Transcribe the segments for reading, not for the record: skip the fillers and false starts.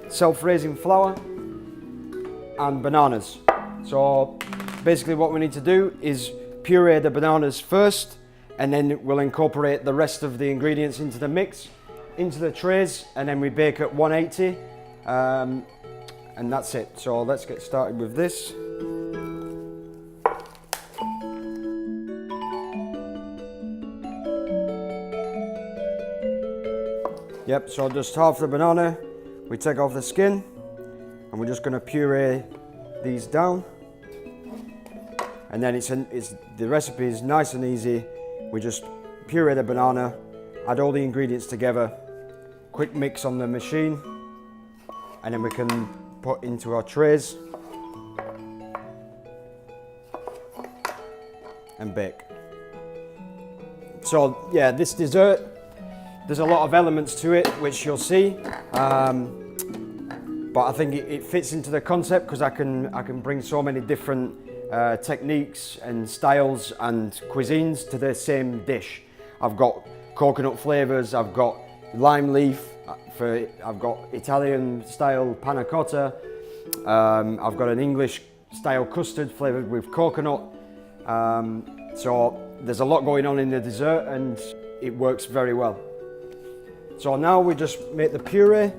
self-raising flour and bananas. So basically what we need to do is puree the bananas first, and then we'll incorporate the rest of the ingredients into the mix, into the trays, and then we bake at 180, and that's it. So let's get started with this. Yep, so just half the banana, we take off the skin, and we're just going to puree these down. And then the recipe is nice and easy. We just puree the banana, add all the ingredients together, quick mix on the machine, and then we can put into our trays and bake. So yeah, this dessert, there's a lot of elements to it which you'll see, but I think it fits into the concept because I can bring so many different techniques and styles and cuisines to the same dish. I've got coconut flavors, I've got lime leaf, I've got Italian style panna cotta, I've got an English style custard flavored with coconut. So there's a lot going on in the dessert and it works very well. So now we just make the puree.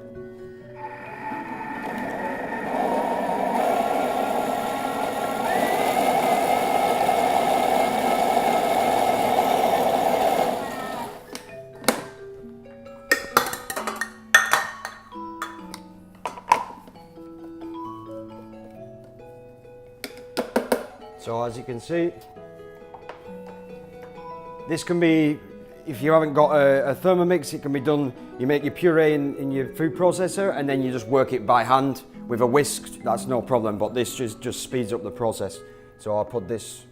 So as you can see, this can be, if you haven't got a Thermomix, it can be done, you make your puree in your food processor and then you just work it by hand with a whisk, that's no problem, but this just speeds up the process. So I'll put this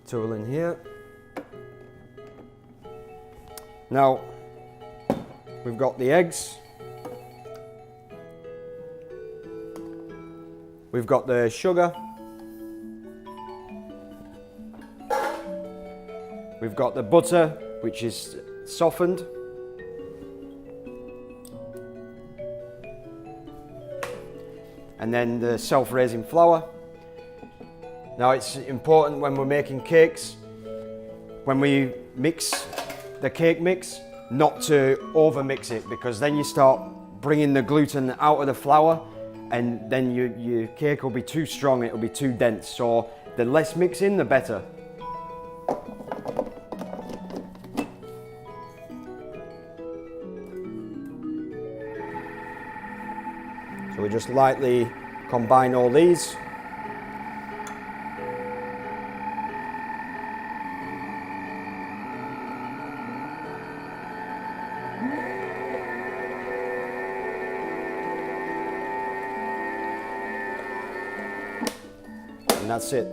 tool in here. Now, we've got the eggs. We've got the sugar. We've got the butter, which is softened. And then the self-raising flour. Now it's important when we're making cakes, when we mix the cake mix, not to over mix it, because then you start bringing the gluten out of the flour and then your cake will be too strong, it will be too dense. So the less mixing, the better. So we just lightly combine all these. And that's it.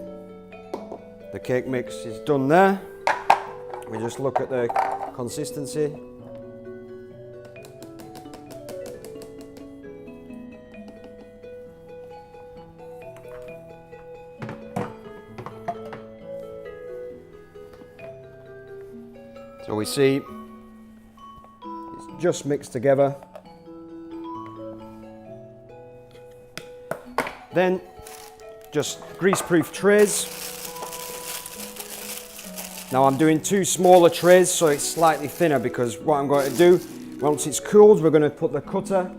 The cake mix is done there. We just look at the consistency. So we see it's just mixed together. Then just grease-proof trays. Now I'm doing two smaller trays so it's slightly thinner, because what I'm going to do, once it's cooled, we're going to put the cutter.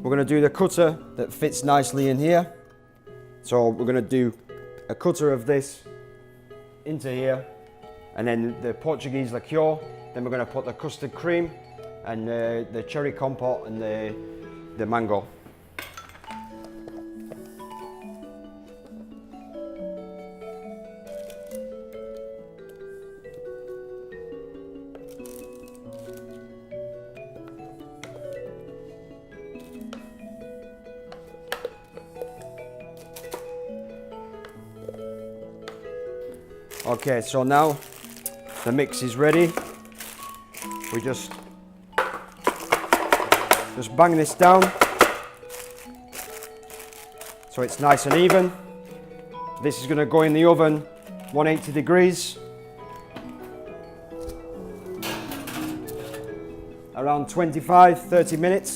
We're going to do the cutter that fits nicely in here. So we're going to do a cutter of this into here. And then the Portuguese liqueur, then we're going to put the custard cream and the cherry compote and the mango. Okay, so now the mix is ready. We just bang this down so it's nice and even. This is going to go in the oven 180 degrees, around 25-30 minutes.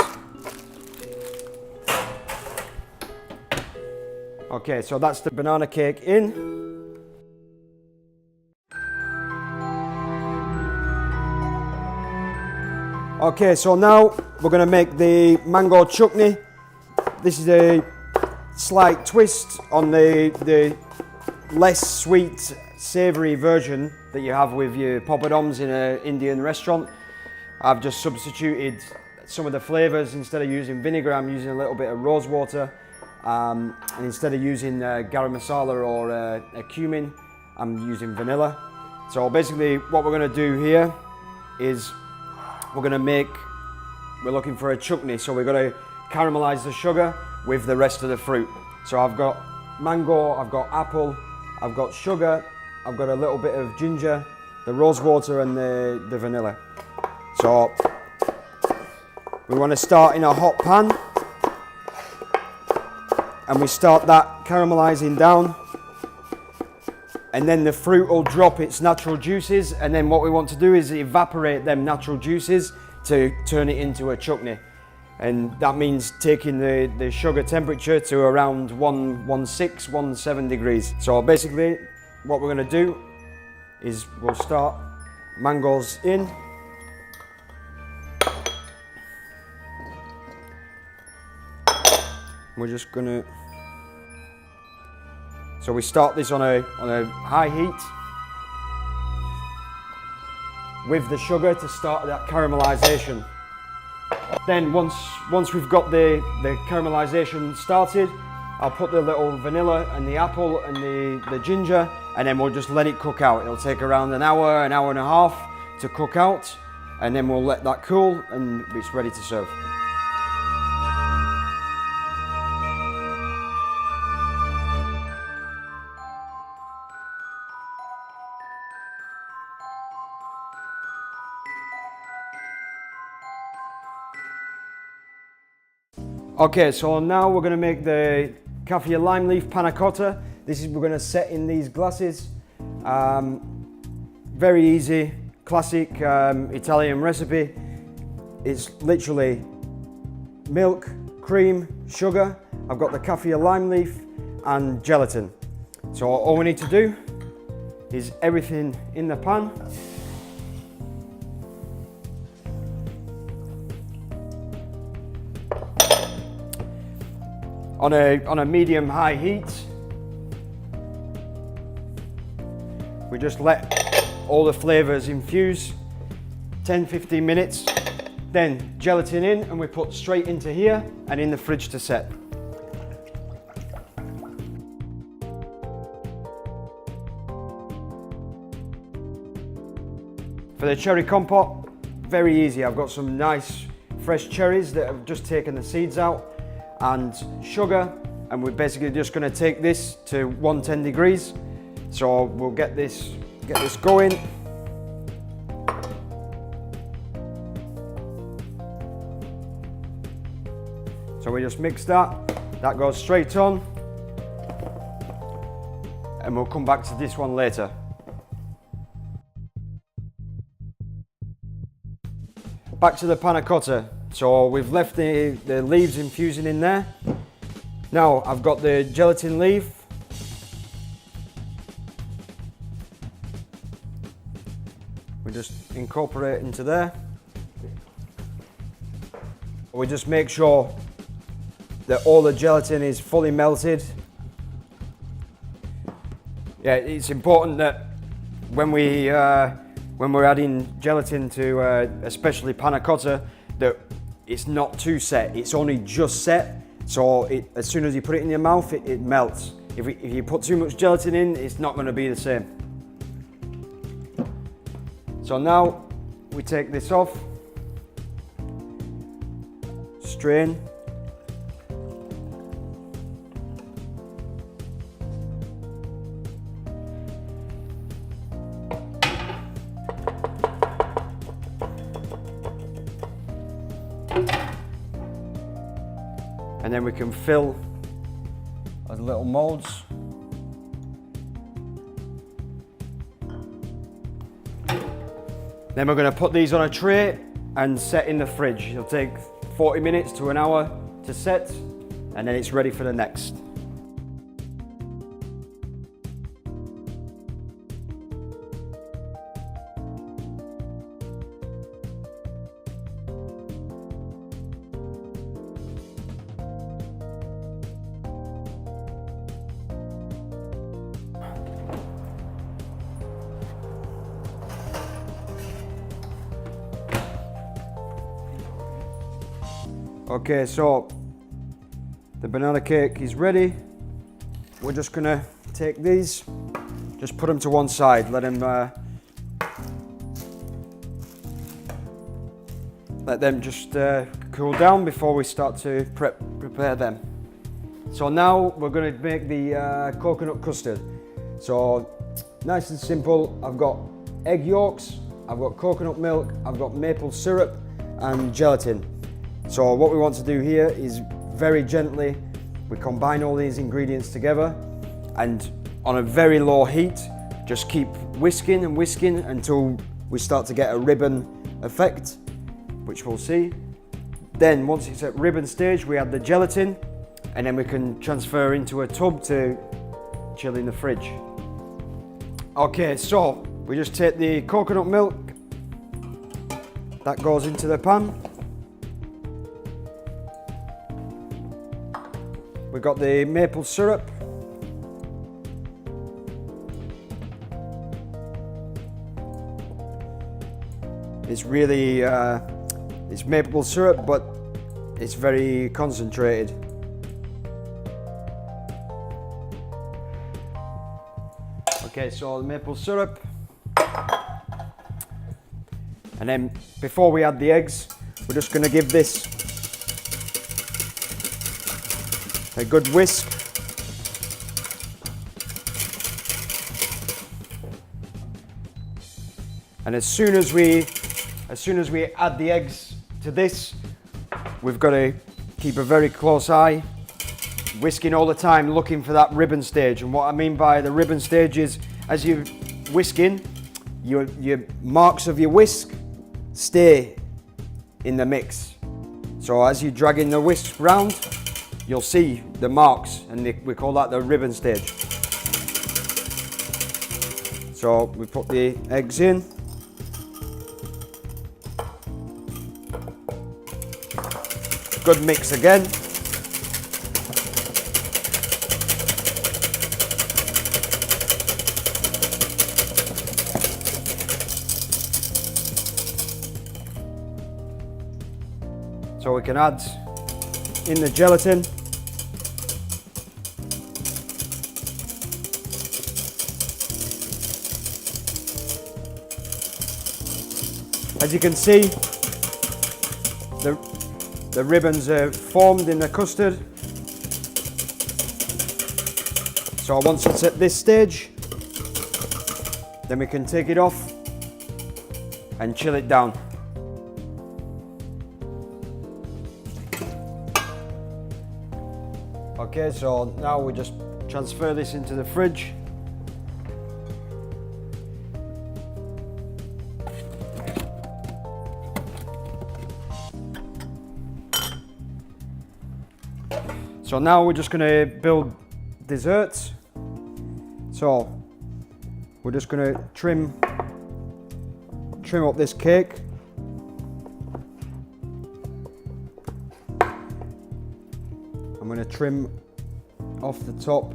Okay, so that's the banana cake in. Okay, so now we're going to make the mango chutney. This is a slight twist on the less sweet, savoury version that you have with your poppadoms in an Indian restaurant. I've just substituted some of the flavours. Instead of using vinegar, I'm using a little bit of rose water. And instead of using garam masala or cumin, I'm using vanilla. So basically what we're going to do here is we're looking for a chutney, so we're going to caramelise the sugar with the rest of the fruit. So I've got mango, I've got apple, I've got sugar, I've got a little bit of ginger, the rose water and the vanilla. So we want to start in a hot pan and we start that caramelizing down, and then the fruit will drop its natural juices, and then what we want to do is evaporate them natural juices to turn it into a chutney. And that means taking the sugar temperature to around 116, 17 degrees. So basically what we're going to do is we'll start mangoes in. We're just going to, so we start this on a high heat with the sugar to start that caramelization. Then once we've got the caramelization started, I'll put the little vanilla and the apple and the ginger, and then we'll just let it cook out. It'll take around an hour and a half to cook out, and then we'll let that cool and it's ready to serve. Okay, so now we're going to make the kaffir lime leaf panna cotta. We're going to set in these glasses. Very easy, classic Italian recipe. It's literally milk, cream, sugar. I've got the kaffir lime leaf and gelatin. So all we need to do is everything in the pan. On a medium-high heat. We just let all the flavours infuse, 10-15 minutes, then gelatin in, and we put straight into here and in the fridge to set. For the cherry compote, very easy. I've got some nice fresh cherries that have just taken the seeds out, and sugar, and we're basically just going to take this to 110 degrees. So we'll get this going. So we just mix that goes straight on, and we'll come back to this one later. Back to the panna cotta. So we've left the leaves infusing in there. Now I've got the gelatin leaf. We just incorporate into there. We just make sure that all the gelatin is fully melted. Yeah, it's important that when we're adding gelatin to especially panna cotta, that it's not too set, it's only just set, so as soon as you put it in your mouth, it melts. If you put too much gelatin in, it's not going to be the same. So now we take this off, strain, and then we can fill those little molds. Then we're going to put these on a tray and set in the fridge. It'll take 40 minutes to an hour to set, and then it's ready for the next. Okay, so the banana cake is ready. We're just gonna take these, just put them to one side, let them just cool down before we start to prepare them. So now we're going to make the coconut custard. So nice and simple. I've got egg yolks, I've got coconut milk, I've got maple syrup and gelatin. So what we want to do here is very gently, we combine all these ingredients together and on a very low heat, just keep whisking and whisking until we start to get a ribbon effect, which we'll see. Then once it's at ribbon stage, we add the gelatin and then we can transfer into a tub to chill in the fridge. Okay, so we just take the coconut milk, that goes into the pan. We've got the maple syrup. It's really, it's maple syrup, but it's very concentrated. Okay, so the maple syrup. And then before we add the eggs, we're just going to give this a good whisk. And as soon as we add the eggs to this, we've got to keep a very close eye, whisking all the time, looking for that ribbon stage. And what I mean by the ribbon stage is, as you're whisking, your marks of your whisk stay in the mix. So as you're dragging the whisk round, you'll see the marks, and we call that the ribbon stage. So we put the eggs in. Good mix again. So we can add in the gelatin. As you can see, the ribbons are formed in the custard. So once it's at this stage, then we can take it off and chill it down. Okay, so now we just transfer this into the fridge. So now we're just going to build desserts. So we're just going to trim up this cake. I'm going to trim off the top.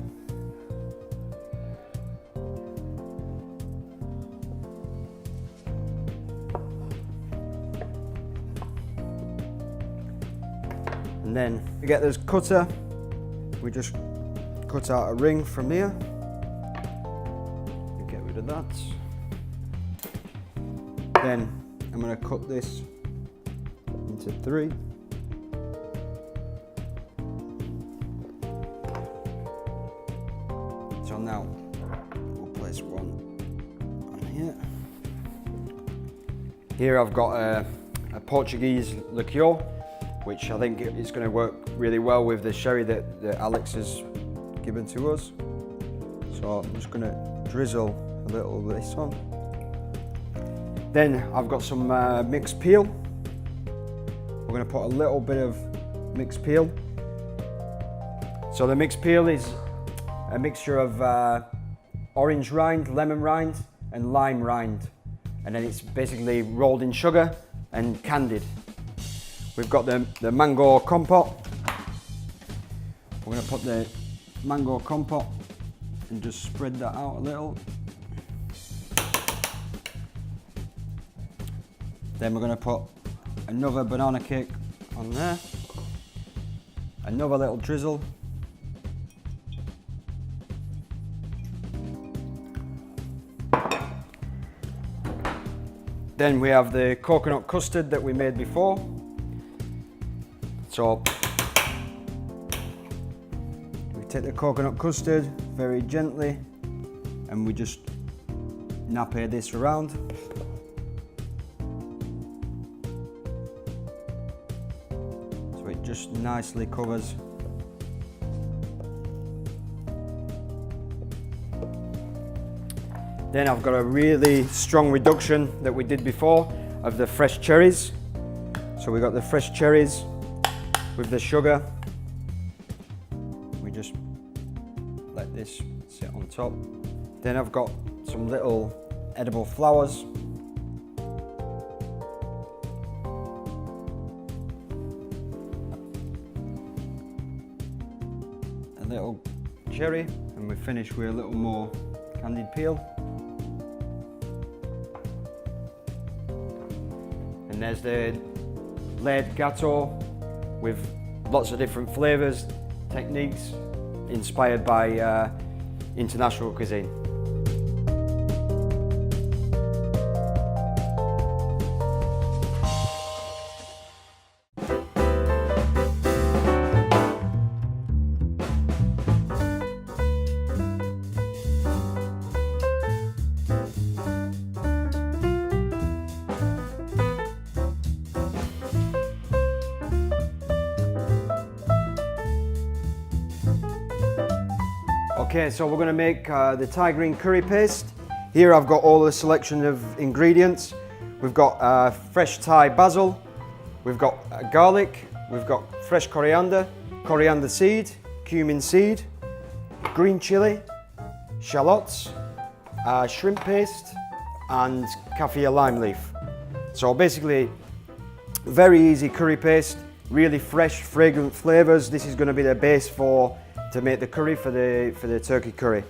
And then we get this cutter. We just cut out a ring from here. Get rid of that. Then I'm going to cut this into 3. So now we'll place one on here. Here I've got a Portuguese liqueur, which I think is going to work really well with the sherry that Alex has given to us. So I'm just going to drizzle a little of this on. Then I've got some mixed peel. We're going to put a little bit of mixed peel. So the mixed peel is a mixture of orange rind, lemon rind and lime rind. And then it's basically rolled in sugar and candied. We've got the mango compote. We're going to put the mango compote and just spread that out a little. Then we're going to put another banana cake on there. Another little drizzle. Then we have the coconut custard that we made before. So we take the coconut custard very gently and we just nappy this around. So it just nicely covers. Then I've got a really strong reduction that we did before of the fresh cherries. So we got the fresh cherries with the sugar. We just let this sit on top. Then I've got some little edible flowers. A little cherry, and we finish with a little more candied peel. And there's the layered gâteau with lots of different flavours, techniques, inspired by international cuisine. Okay, so we're going to make the Thai green curry paste. Here I've got all the selection of ingredients. We've got fresh Thai basil, we've got garlic, we've got fresh coriander, coriander seed, cumin seed, green chili, shallots, shrimp paste and kaffir lime leaf. So basically, very easy curry paste, really fresh, fragrant flavors. This is going to be the base to make the curry for the turkey curry.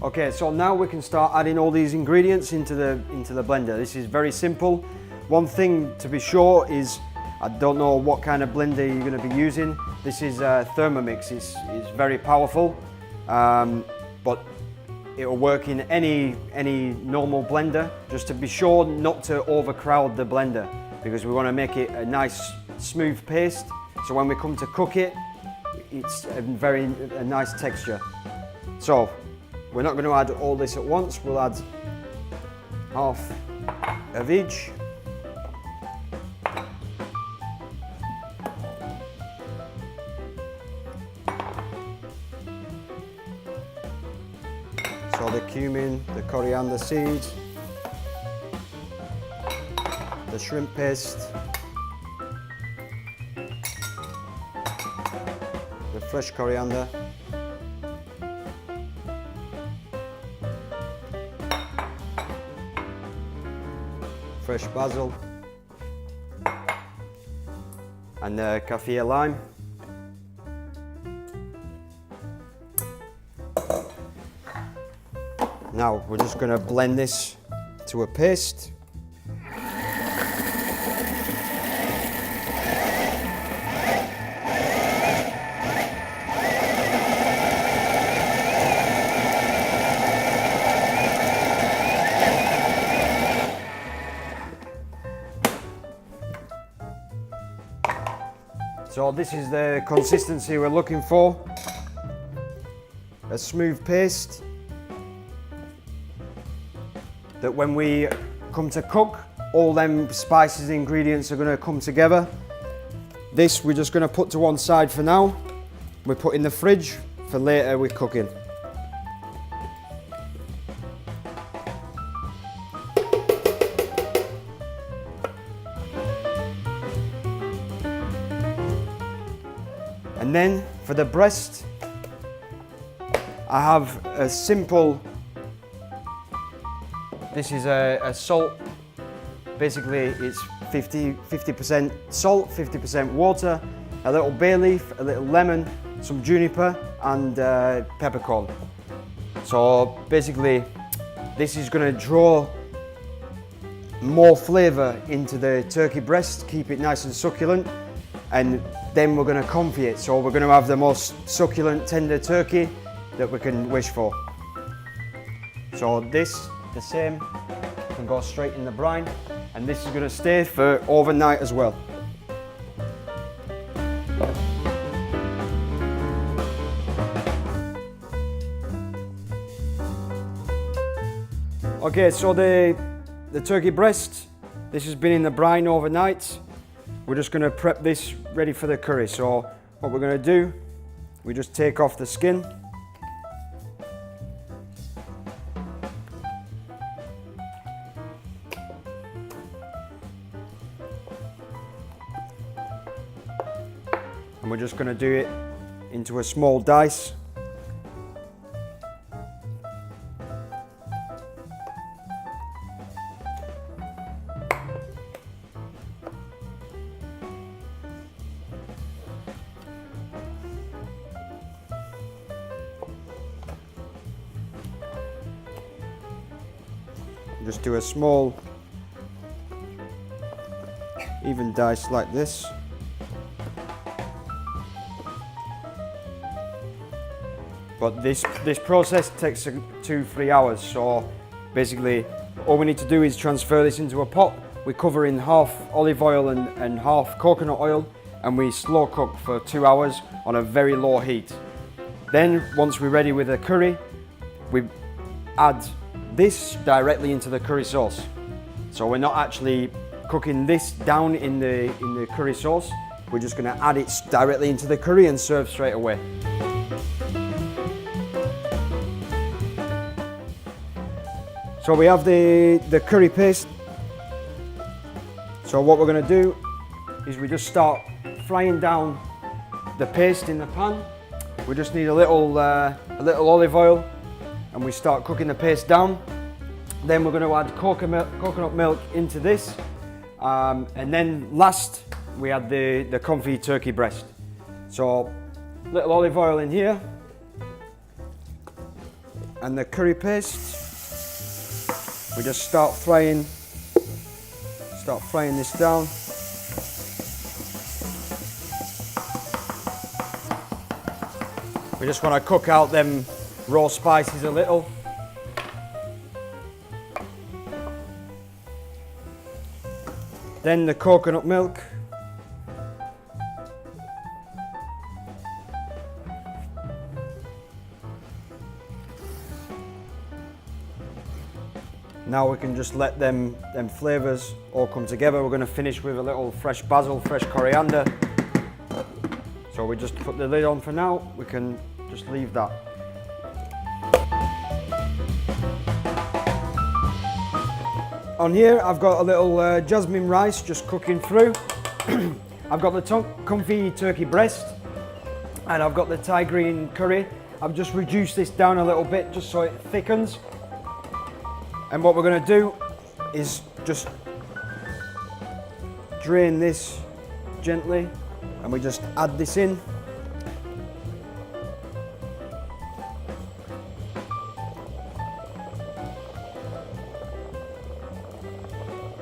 Okay, so now we can start adding all these ingredients into the blender. This is very simple. One thing to be sure is, I don't know what kind of blender you're going to be using. This is Thermomix. It's very powerful, but it will work in any normal blender. Just to be sure not to overcrowd the blender, because we want to make it a nice smooth paste. So when we come to cook it, it's a nice texture. So we're not going to add all this at once. We'll add half of each. So the cumin, the coriander seeds, the shrimp paste, the fresh coriander, fresh basil, and the kaffir lime. Now we're just going to blend this to a paste. So this is the consistency we're looking for. A smooth paste that when we come to cook, all them spices and ingredients are going to come together. This we're just going to put to one side for now. We put in the fridge for later with cooking. And then for the breast, I have a simple, this is a salt, basically it's 50% salt, 50% water, a little bay leaf, a little lemon, some juniper and peppercorn. So basically this is going to draw more flavour into the turkey breast, keep it nice and succulent, and then we're going to confit it. So we're going to have the most succulent, tender turkey that we can wish for. So this, the same, can go straight in the brine, and this is going to stay for overnight as well. Okay, so the turkey breast, this has been in the brine overnight. We're just going to prep this ready for the curry. So what we're going to do, we just take off the skin. And we're just going to do it into a small dice. Just do a small even dice like this. But this process takes 2-3 hours, so basically all we need to do is transfer this into a pot. We cover in half olive oil and half coconut oil, and we slow cook for 2 hours on a very low heat. Then once we're ready with the curry, we add this directly into the curry sauce. So we're not actually cooking this down in the curry sauce. We're just going to add it directly into the curry and serve straight away. So we have the curry paste. So what we're going to do is we just start frying down the paste in the pan. We just need a little olive oil, and we start cooking the paste down. Then we're going to add coconut milk into this, and then last we add the confit turkey breast. So little olive oil in here, and the curry paste. We just start frying this down. We just want to cook out them raw spices a little. Then the coconut milk. Now we can just let them flavours all come together. We're going to finish with a little fresh basil, fresh coriander. So we just put the lid on for now. We can just leave that. On here I've got a little jasmine rice just cooking through. I've got the confit turkey breast, and I've got the Thai green curry. I've just reduced this down a little bit just so it thickens. And what we're going to do is just drain this gently, and we just add this in.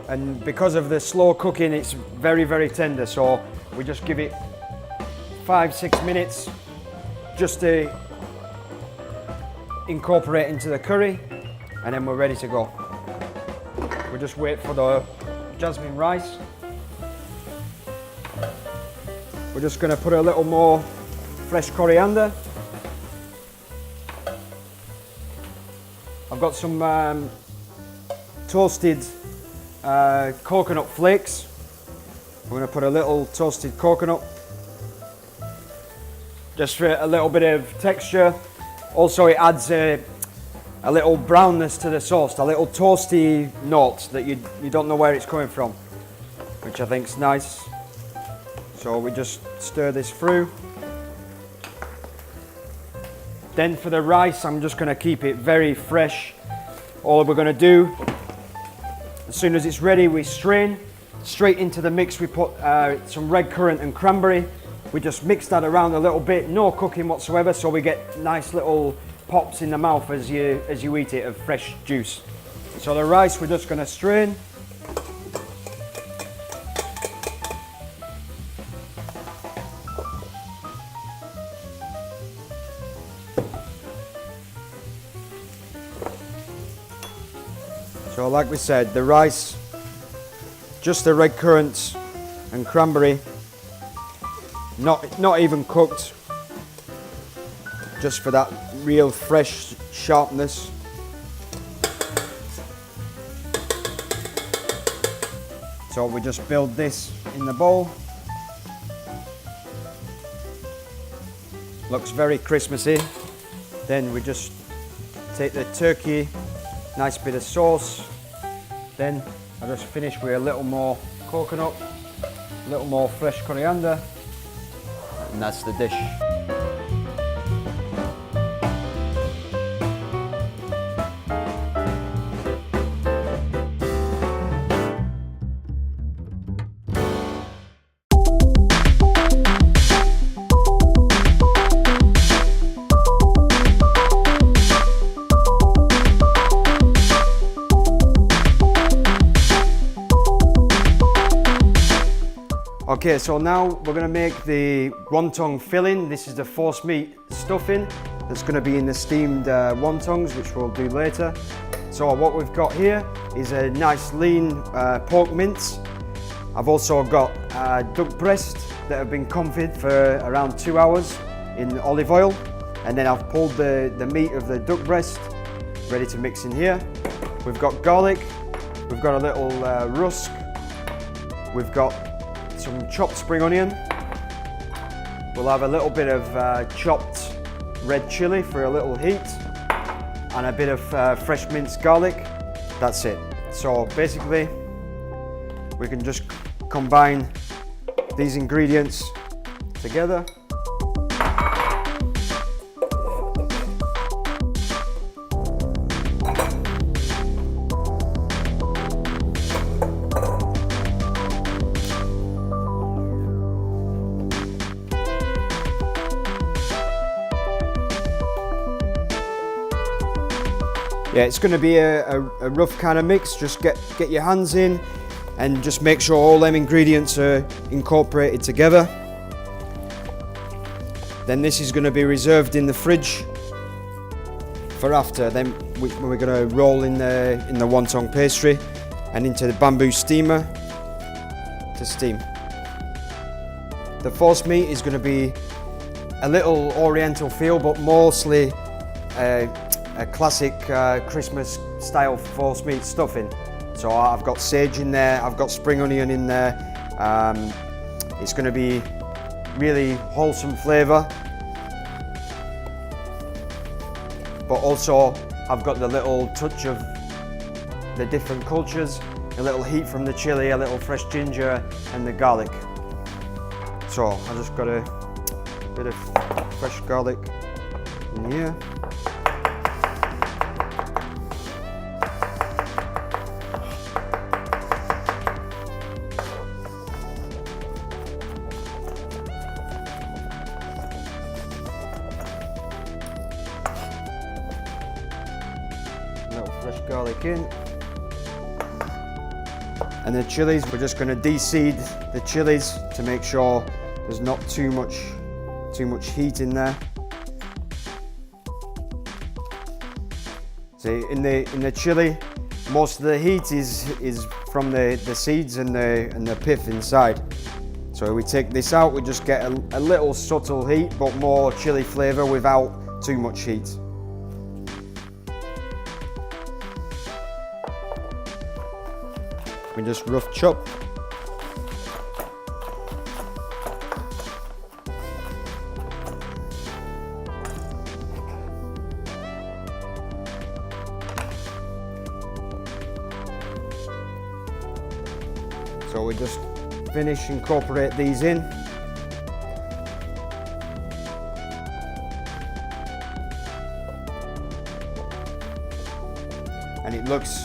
And because of the slow cooking, it's very, very tender. So we just give it 5-6 minutes just to incorporate into the curry, and then we're ready to go. We just wait for the jasmine rice. We're just going to put a little more fresh coriander. I've got some toasted coconut flakes. I'm going to put a little toasted coconut just for a little bit of texture. Also, it adds a little brownness to the sauce, a little toasty note that you don't know where it's coming from, which I think is nice. So we just stir this through. Then for the rice, I'm just going to keep it very fresh. All we're going to do, as soon as it's ready, we strain. Straight into the mix we put some red currant and cranberry. We just mix that around a little bit, no cooking whatsoever, so we get nice little pops in the mouth as you eat it of fresh juice. So the rice we're just going to strain. So like we said, the rice, just the red currants and cranberry, not even cooked, just for that real fresh sharpness. So we just build this in the bowl. Looks very Christmassy. Then we just take the turkey, nice bit of sauce. Then I just finish with a little more coconut, a little more fresh coriander, and that's the dish. Okay, so now we're going to make the wonton filling. This is the force meat stuffing that's going to be in the steamed wontons, which we'll do later. So what we've got here is a nice lean pork mince. I've also got duck breast that have been confit for around 2 hours in olive oil, and then I've pulled the meat of the duck breast ready to mix in here. We've got garlic, we've got a little rusk, we've got some chopped spring onion. We'll have a little bit of chopped red chili for a little heat, and a bit of fresh minced garlic. That's it. So basically, we can just combine these ingredients together. Yeah, it's going to be a rough kind of mix. Just get your hands in and just make sure all them ingredients are incorporated together. Then this is going to be reserved in the fridge for after. Then we're going to roll in the wonton pastry and into the bamboo steamer to steam. The force meat is going to be a little oriental feel, but mostly a classic Christmas style force meat stuffing. So I've got sage in there, I've got spring onion in there. It's going to be really wholesome flavour, but also I've got the little touch of the different cultures, a little heat from the chili, a little fresh ginger and the garlic. So I just got a bit of fresh garlic in here. Fresh garlic in, and the chilies, we're just going to de-seed the chilies to make sure there's not too much heat in there. See, in the chili, most of the heat is from the seeds and the pith inside. So we take this out, we just get a little subtle heat, but more chili flavour without too much heat. We just rough chop. So we just incorporate these in. And it looks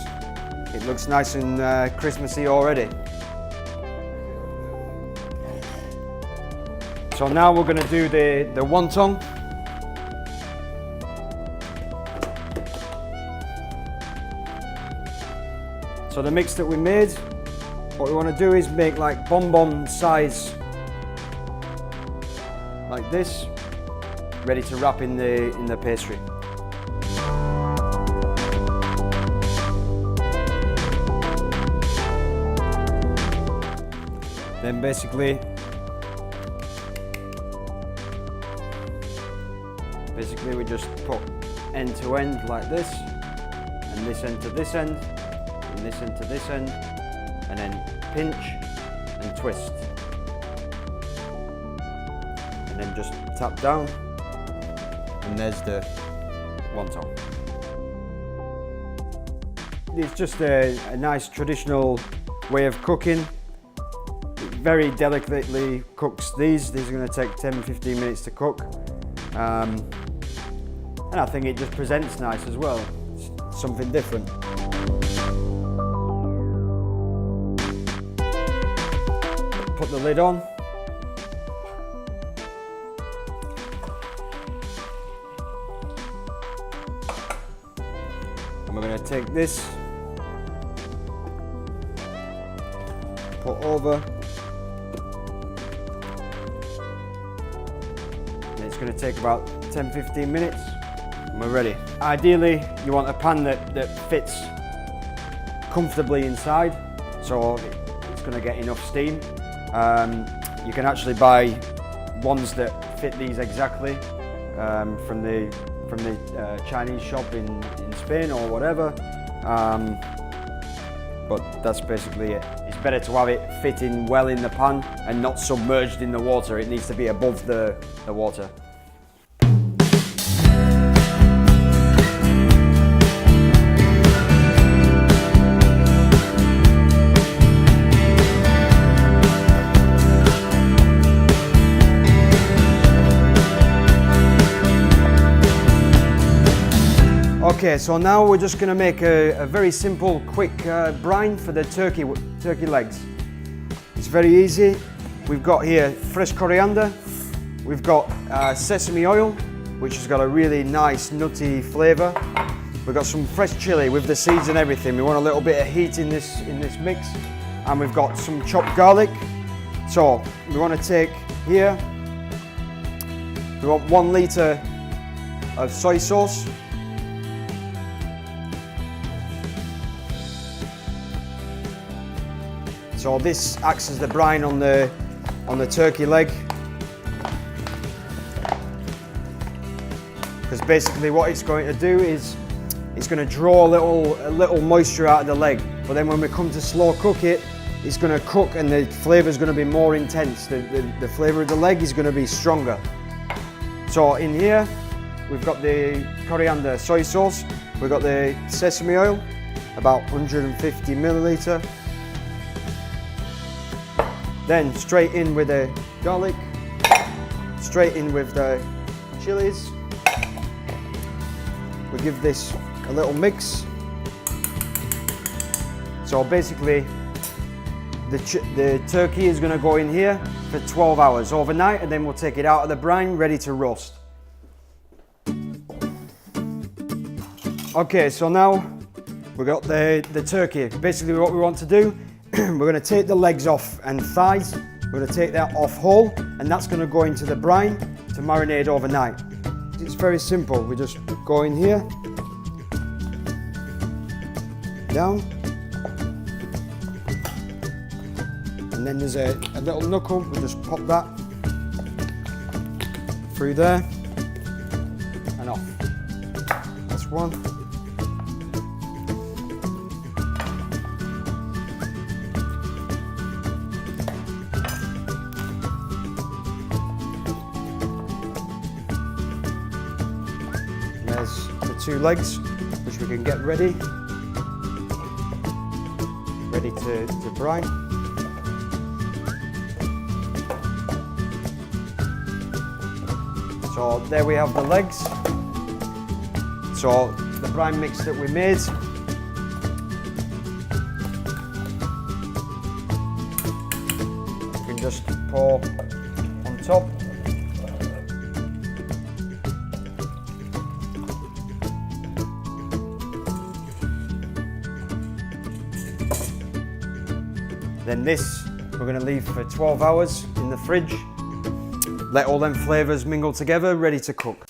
nice and Christmassy already. So now we're going to do the wonton. So the mix that we made, what we want to do is make like bonbon size, like this, ready to wrap in the pastry. Then basically we just put end to end like this, and this end to this end, and this end to this end, and then pinch and twist. And then just tap down, and there's the wonton. It's just a nice traditional way of cooking. It very delicately cooks these. These are going to take 10-15 minutes to cook. And I think it just presents nice as well. It's something different. Put the lid on. And we're going to take this, put over, and it's going to take about 10-15 minutes. And we're ready. Ideally, you want a pan that fits comfortably inside, so it's going to get enough steam. You can actually buy ones that fit these exactly from the Chinese shop in Spain or whatever. But that's basically it. It's better to have it fitting well in the pan and not submerged in the water. It needs to be above the water. Okay, so now we're just going to make a very simple, quick brine for the turkey legs. It's very easy. We've got here fresh coriander, we've got sesame oil, which has got a really nice nutty flavour. We've got some fresh chilli with the seeds and everything. We want a little bit of heat in this mix, and we've got some chopped garlic. So we want to take here, we want 1 litre of soy sauce. So this acts as the brine on the turkey leg, because basically what it's going to do is it's going to draw a little moisture out of the leg. But then when we come to slow cook it, it's going to cook and the flavour is going to be more intense. The flavour of the leg is going to be stronger. So in here we've got the coriander soy sauce, we've got the sesame oil, about 150 milliliter. Then straight in with the garlic, straight in with the chilies. We give this a little mix. So basically the turkey is going to go in here for 12 hours overnight, and then we'll take it out of the brine ready to roast. Okay, so now we've got the turkey. Basically what we want to do, we're going to take the legs off and thighs. We're going to take that off whole, and that's going to go into the brine to marinate overnight. It's very simple. We just go in here, down, and then there's a little knuckle. We just pop that through there and off. That's one. There's the 2 legs, which we can get ready to brine. So there we have the legs. So the brine mix that we made. You can just pour on top. Then this, we're going to leave for 12 hours in the fridge. Let all them flavours mingle together, ready to cook.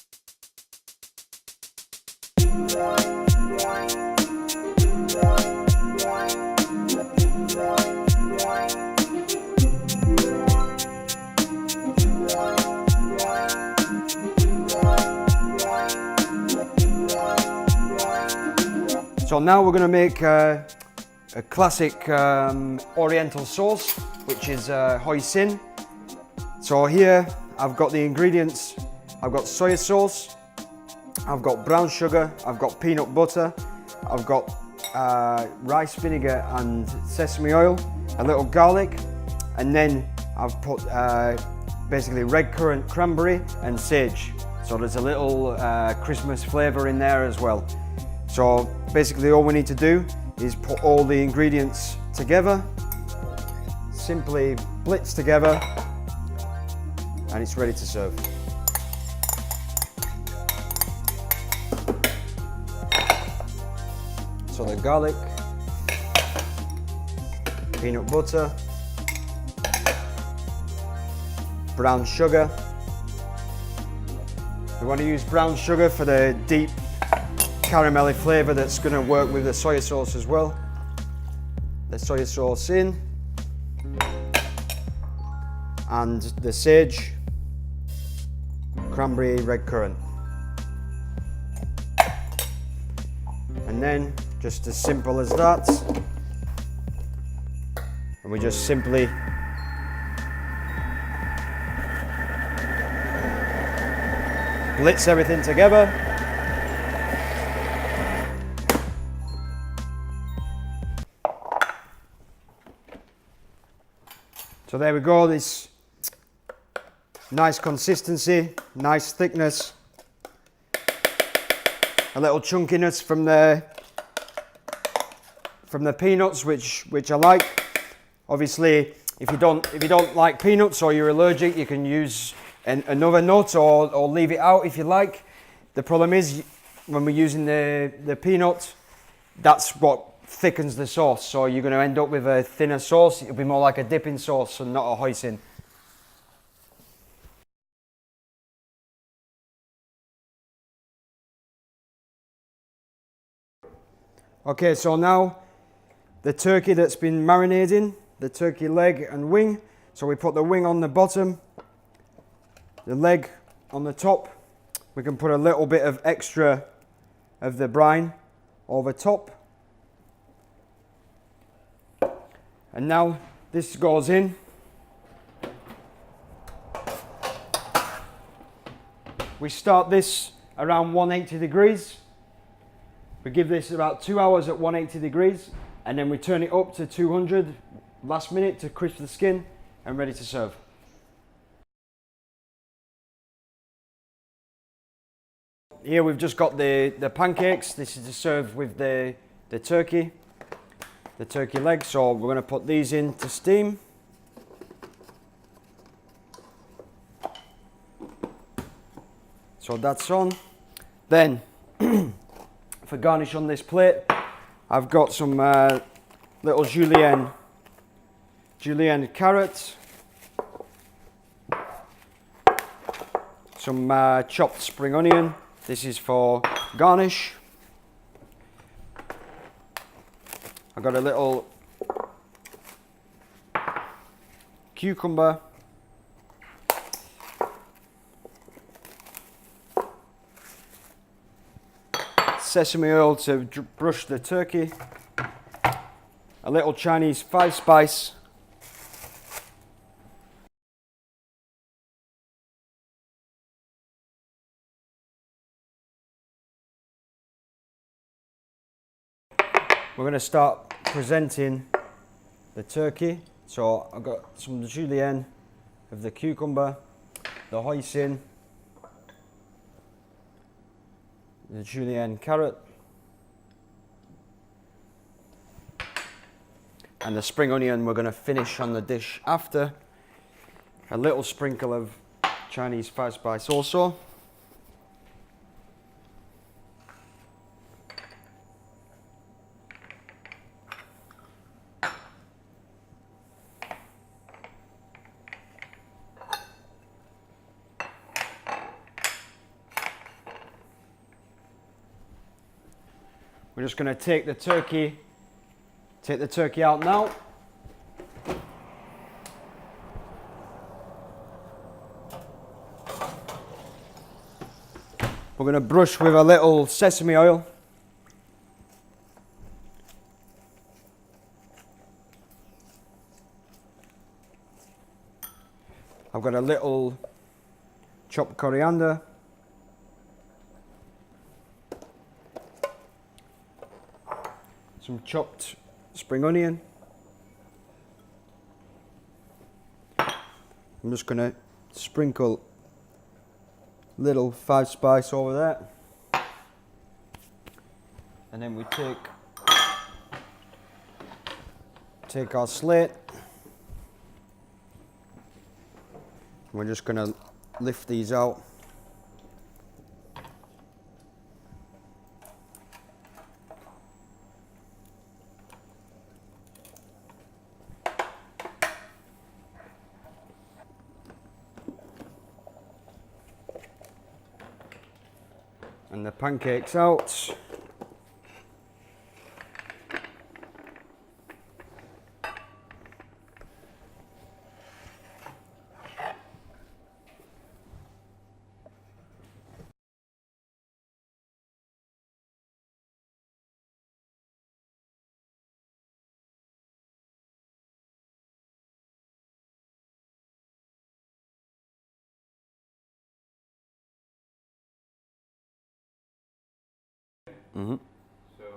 So now we're going to make a classic oriental sauce, which is hoisin. So here I've got the ingredients. I've got soy sauce, I've got brown sugar, I've got peanut butter, I've got rice vinegar and sesame oil, a little garlic, and then I've put basically red currant, cranberry and sage. So there's a little Christmas flavour in there as well. So basically all we need to do is put all the ingredients together, simply blitz together, and it's ready to serve. So the garlic, peanut butter, brown sugar. We want to use brown sugar for the deep caramelly flavour that's going to work with the soy sauce as well. The soy sauce in, and the sage, cranberry, red currant. And then, just as simple as that, and we just simply blitz everything together. So there we go, this nice consistency, nice thickness, a little chunkiness from the peanuts, which I like. Obviously, if you don't like peanuts or you're allergic, you can use another nut or leave it out if you like. The problem is when we're using the peanut, that's what thickens the sauce. So you're going to end up with a thinner sauce. It'll be more like a dipping sauce and not a hoisin. Okay, so now the turkey that's been marinating, the turkey leg and wing. So we put the wing on the bottom, the leg on the top. We can put a little bit of extra of the brine over top. And now this goes in. We start this around 180 degrees. We give this about 2 hours at 180 degrees, and then we turn it up to 200 last minute to crisp the skin and ready to serve. Here we've just got the pancakes. This is to serve with the turkey leg. So we're going to put these in to steam. So that's on. Then for garnish on this plate, I've got some little julienne carrots, some chopped spring onion. This is for garnish. I've got a little cucumber, sesame oil to brush the turkey, a little Chinese 5-spice, we're going to start presenting the turkey. So I've got some julienne of the cucumber, the hoisin, the julienne carrot, and the spring onion. We're going to finish on the dish after. A little sprinkle of Chinese 5-spice also. We're just going to take the turkey out now. We're going to brush with a little sesame oil. got a little chopped coriander. Some chopped spring onion. I'm just going to sprinkle little 5 spice over there. And then we take our slate. We're just going to lift these out. And the pancakes out. Mm-hmm. So 3,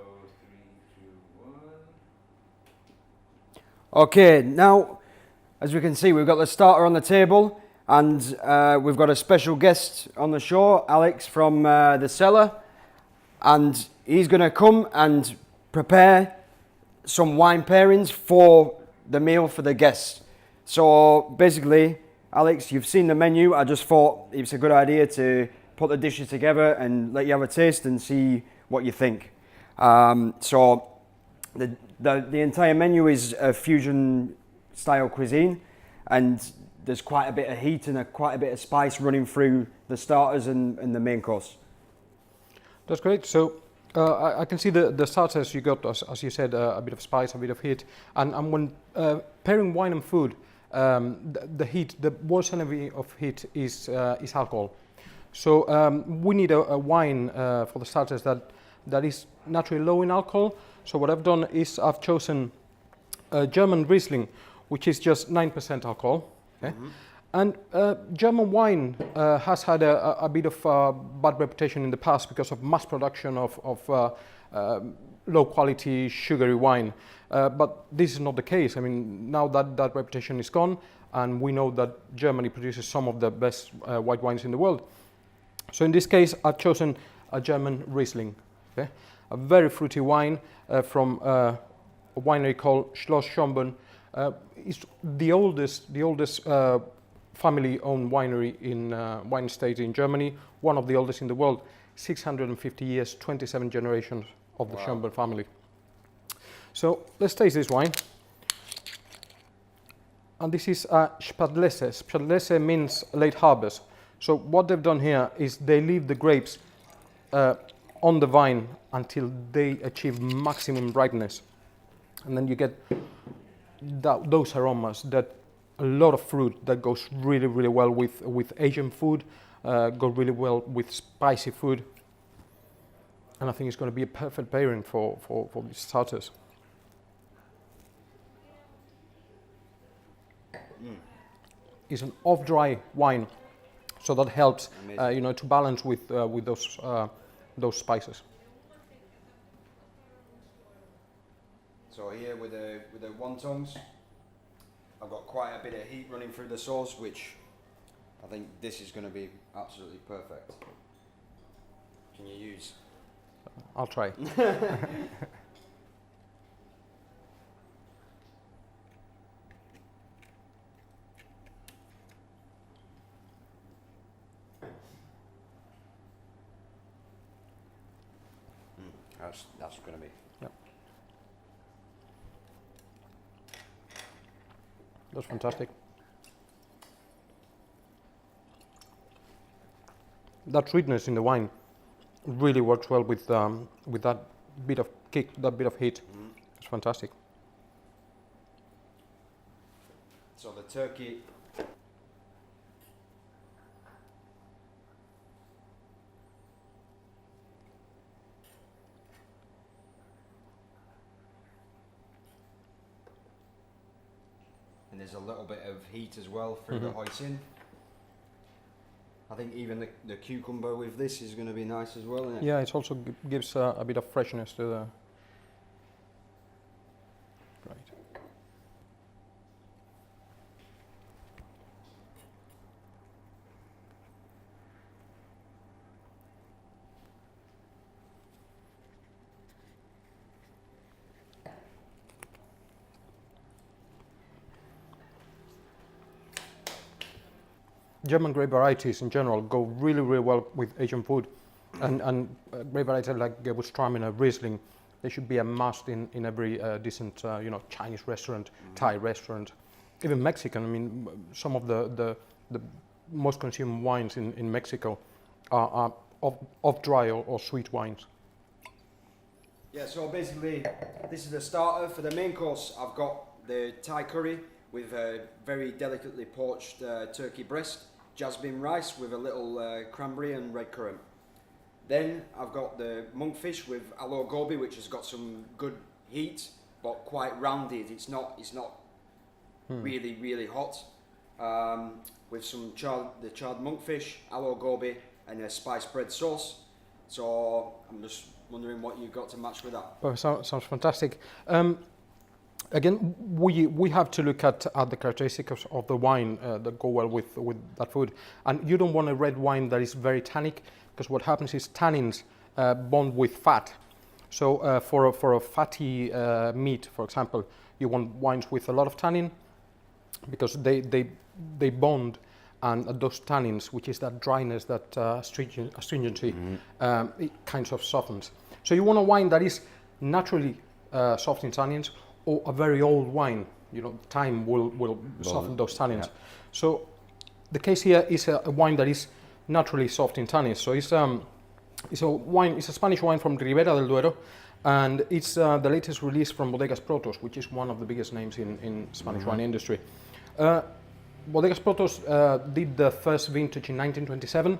2, 1. Okay, now as we can see, we've got the starter on the table, and we've got a special guest on the show, Alex from the cellar, and he's going to come and prepare some wine pairings for the meal for the guests. So basically, Alex, you've seen the menu. I just thought it's a good idea to put the dishes together and let you have a taste and see what you think. So the entire menu is a fusion style cuisine, and there's quite a bit of heat and quite a bit of spice running through the starters and the main course. That's great. So I can see the starters you got, as you said, a bit of spice, a bit of heat, and when pairing wine and food, the heat, the worst enemy of heat is alcohol. So we need a wine for the starters that is naturally low in alcohol. So what I've done is I've chosen German Riesling, which is just 9% alcohol. Okay? Mm-hmm. And German wine has had a bit of bad reputation in the past because of mass production of low quality sugary wine. But this is not the case. I mean, now that reputation is gone, and we know that Germany produces some of the best white wines in the world. So in this case, I've chosen a German Riesling. Okay? A very fruity wine from a winery called Schloss Schönbrunn. It's the oldest family-owned winery in wine state in Germany, one of the oldest in the world, 650 years, 27 generations of the Schönbrunn family. So let's taste this wine. And this is Spätlese. Spätlese means late harvest. So what they've done here is they leave the grapes on the vine until they achieve maximum ripeness. And then you get those aromas, that a lot of fruit that goes really, really well with Asian food, go really well with spicy food. And I think it's going to be a perfect pairing for these starters. It's an off-dry wine, so that helps, to balance with those spices. So here with the wontons, I've got quite a bit of heat running through the sauce, which I think this is going to be absolutely perfect. Can you use? I'll try. That's going to be. Yep. That's fantastic. That sweetness in the wine really works well with that bit of kick, that bit of heat. Mm. It's fantastic. So the turkey. And there's a little bit of heat as well through the hoisin. think even the cucumber with this is going to be nice as well, isn't it? Yeah, it also gives a bit of freshness to the. Right. German grape varieties in general go really, really well with Asian food, and grape varieties like Gewürztraminer, Riesling, they should be a must in every decent, Chinese restaurant, Thai restaurant, even Mexican. I mean, some of the most consumed wines in Mexico are of dry or sweet wines. Yeah, so basically, this is the starter. For the main course, I've got the Thai curry with a very delicately poached turkey breast, jasmine rice with a little cranberry and red currant. Then I've got the monkfish with alo gobi, which has got some good heat, but quite rounded. It's not really hot. With some charred monkfish, alo gobi, and a spiced bread sauce. So I'm just wondering what you've got to match with that. Oh, sounds fantastic. Again, we have to look at the characteristics of the wine that go well with that food. And you don't want a red wine that is very tannic, because what happens is tannins bond with fat. So for a fatty meat, for example, you want wines with a lot of tannin, because they bond, and those tannins, which is that dryness, that astringency, it kind of softens. So you want a wine that is naturally soft in tannins, or a very old wine. Time will soften those tannins. Yeah. So the case here is a wine that is naturally soft in tannins. So it's a Spanish wine from Ribera del Duero, and it's the latest release from Bodegas Protos, which is one of the biggest names in Spanish wine industry. Bodegas Protos did the first vintage in 1927,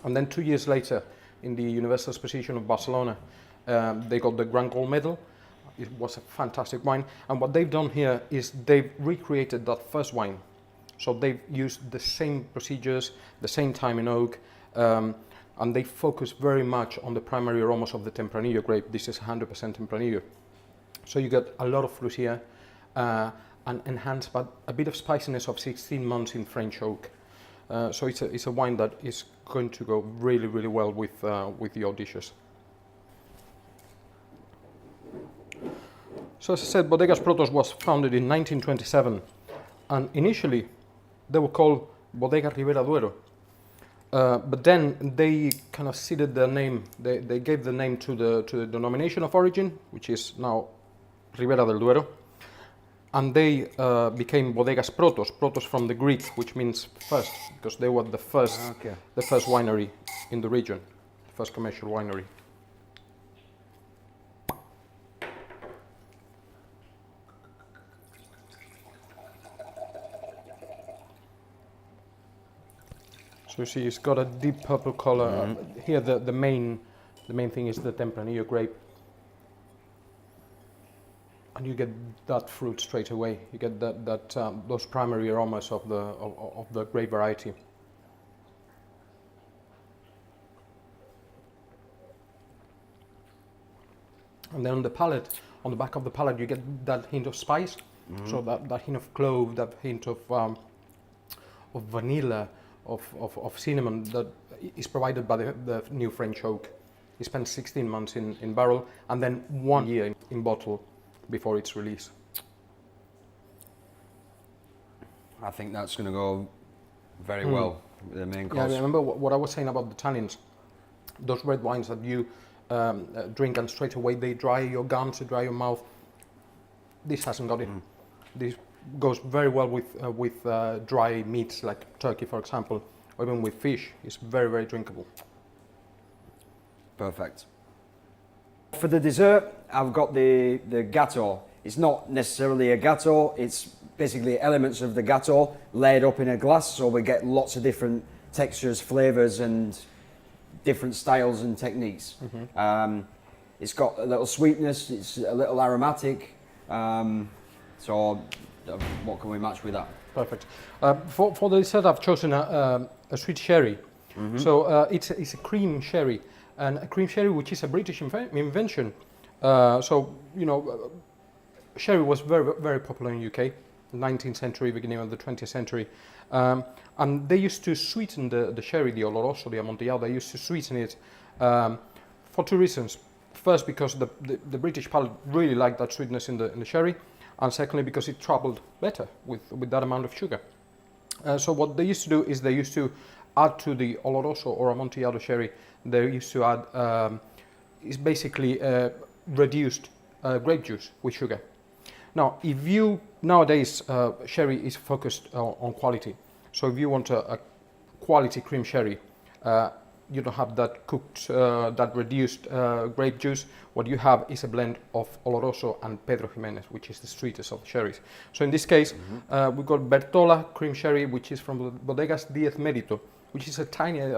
and then 2 years later, in the Universal Exposition of Barcelona, they got the Grand Gold Medal. It was a fantastic wine, and what they've done here is they've recreated that first wine. So they've used the same procedures, the same time in oak, and they focus very much on the primary aromas of the Tempranillo grape. This is 100% Tempranillo. So you get a lot of fruit here, and enhanced by a bit of spiciness of 16 months in French oak. So it's a wine that is going to go really, really well with your dishes. So as I said, Bodegas Protos was founded in 1927, and initially they were called Bodega Ribera Duero. But then they kind of ceded their name, they gave the name to the denomination of origin, which is now Ribera del Duero, and they became Bodegas Protos, Protos from the Greek, which means first, because they were the first winery in the region, the first commercial winery. So you see, it's got a deep purple color. Here, the main thing is the Tempranillo grape, and you get that fruit straight away. You get those primary aromas of the grape variety. And then on the palate, on the back of the palate, you get that hint of spice. So that hint of clove, that hint of vanilla. Of cinnamon that is provided by the new French oak. It spends 16 months in barrel and then 1 year in bottle before its release. I think that's going to go very well with the main course. Yeah, remember what I was saying about the tannins. Those red wines that you drink and straight away they dry your gums, they dry your mouth. This hasn't got it. This goes very well with dry meats like turkey, for example, or even with fish. It's very, very drinkable. Perfect. For the dessert, I've got the gâteau. It's not necessarily a gâteau, it's basically elements of the gâteau laid up in a glass, so we get lots of different textures, flavours and different styles and techniques. It's got a little sweetness, it's a little aromatic, so what can we match with that? Perfect. For the dessert, I've chosen a a sweet sherry. So it's a cream sherry, and a cream sherry which is a British invention. So you know, sherry was very popular in UK, 19th century, beginning of the 20th century, and they used to sweeten the sherry, the Oloroso, the Amontillado. They used to sweeten it for two reasons. First, because the British palate really liked that sweetness in the sherry, and secondly, because it traveled better with that amount of sugar. So what they used to do is they used to add to the Oloroso or Amontillado sherry, they used to add, is basically reduced grape juice with sugar. Now, if you, nowadays, sherry is focused on quality. So if you want a quality cream sherry, you don't have that cooked, that reduced grape juice. What you have is a blend of Oloroso and Pedro Ximénez, which is the sweetest of cherries. So in this case, we've got Bertola cream sherry, which is from Bodegas Diez Mérito, which is a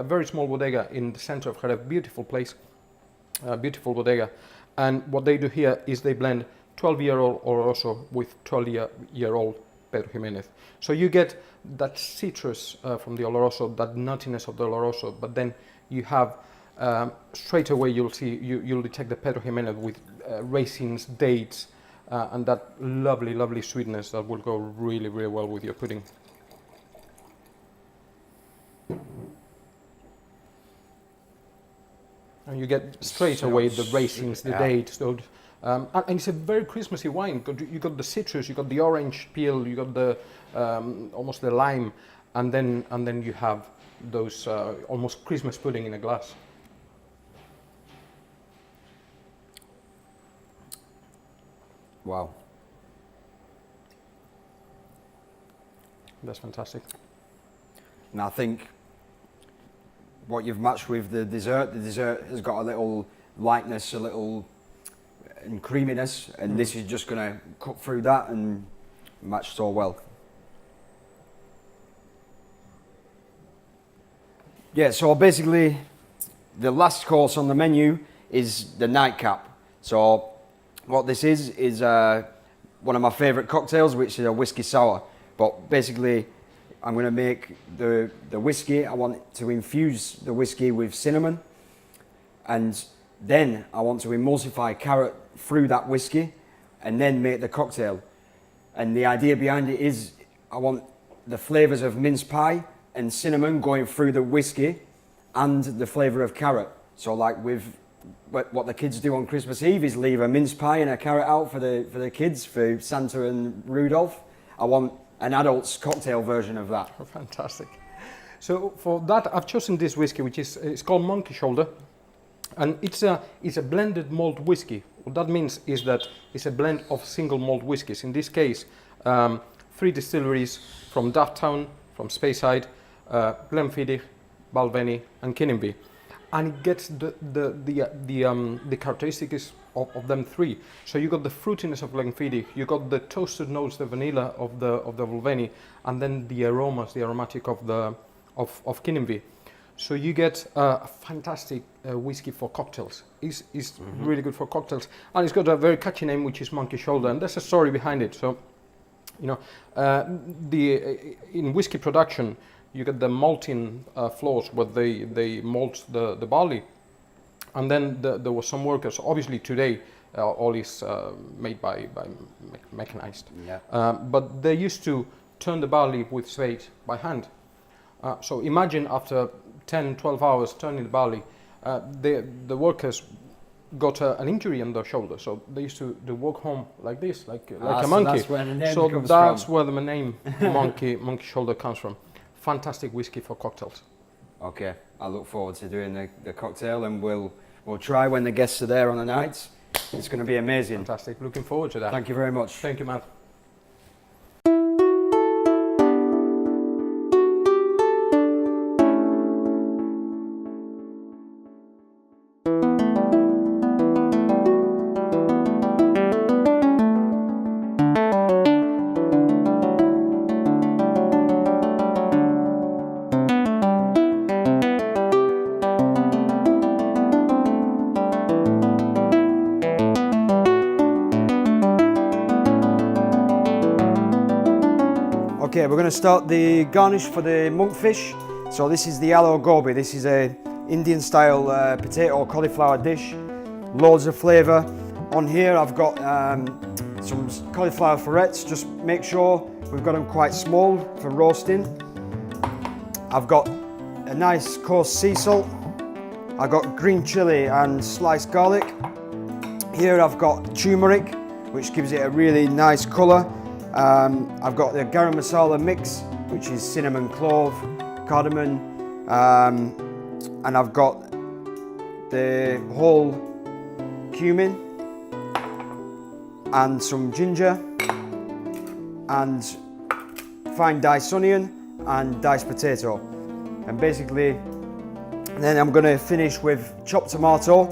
very small bodega in the center of Jerez, beautiful place, beautiful bodega. And what they do here is they blend 12-year-old Oloroso with 12-year-old Pedro Ximénez. So you get that citrus from the Oloroso, that nuttiness of the Oloroso, but then you have straight away you'll detect the Pedro Ximénez with raisins, dates, and that lovely sweetness that will go really well with your pudding. And you get straight away the raisins, the dates, those, and it's a very Christmassy wine. You got the citrus, you got the orange peel, you got the almost the lime, and then you have those almost Christmas pudding in a glass. Wow. That's fantastic. And I think what you've matched with the dessert has got a little lightness, a little and creaminess, and this is just going to cut through that and match so well. Yeah, so basically the last course on the menu is the nightcap. So what this is one of my favourite cocktails, which is a whiskey sour. But basically I'm going to make the whiskey, I want to infuse the whiskey with cinnamon, and then I want to emulsify carrot through that whiskey and then make the cocktail. And the idea behind it is I want the flavours of mince pie and cinnamon going through the whiskey and the flavour of carrot. So like with what the kids do on Christmas Eve is leave a mince pie and a carrot out for the kids, for Santa and Rudolph. I want an adult's cocktail version of that. Oh, fantastic. So for that I've chosen this whiskey, which is it's called Monkey Shoulder, and it's a blended malt whiskey. What that means is that it's a blend of single malt whiskies. In this case, 3 distilleries from Dufftown, from Speyside, Glenfiddich, Balvenie, and Kinninby, and it gets the characteristics of them 3. So you got the fruitiness of Glenfiddich, you got the toasted notes, the vanilla of the Balvenie, and then the aromas, the aromatic of Kinninby. So you get a fantastic whiskey for cocktails. It's really good for cocktails, and it's got a very catchy name, which is Monkey Shoulder, and there's a story behind it. So, you know, in whiskey production, you get the malting floors where they malt the barley, and then there was some workers. Obviously today all is made by mechanized, but they used to turn the barley with spade by hand. So imagine after 10-12 hours turning the barley, the workers got an injury on their shoulder, so they used to walk home like this, like a monkey. That's where the name so comes that's from. where the name Monkey Shoulder comes from. Fantastic whiskey for cocktails. Okay, I look forward to doing the cocktail, and we'll try when the guests are there on the nights. It's going to be amazing. Fantastic. Looking forward to that. Thank you very much. Thank you, Matt. Okay, we're going to start the garnish for the monkfish. So this is the aloo gobi. This is a Indian style potato cauliflower dish. Loads of flavour. On here I've got some cauliflower florets. Just make sure we've got them quite small for roasting. I've got a nice coarse sea salt. I've got green chilli and sliced garlic. Here I've got turmeric, which gives it a really nice colour. I've got the garam masala mix, which is cinnamon, clove, cardamom, and I've got the whole cumin and some ginger and fine diced onion and diced potato. And basically, then I'm going to finish with chopped tomato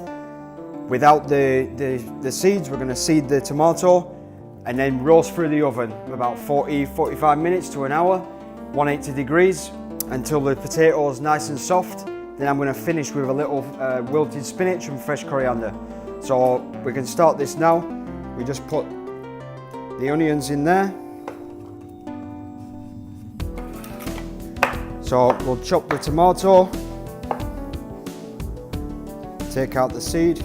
without the seeds. We're going to seed the tomato and then roast through the oven about 45 minutes to an hour, 180 degrees, until the potato is nice and soft. Then I'm going to finish with a little wilted spinach and fresh coriander. So we can start this now. We just put the onions in there. So we'll chop the tomato, take out the seed.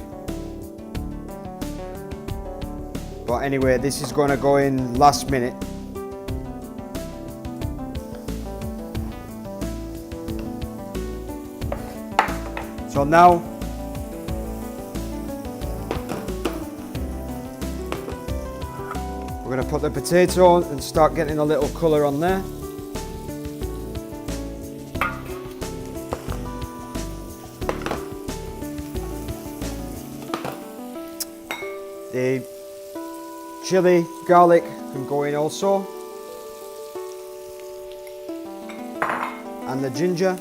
But anyway, this is going to go in last minute. So now we're going to put the potato and start getting a little colour on there. The chili, garlic can go in also, and the ginger.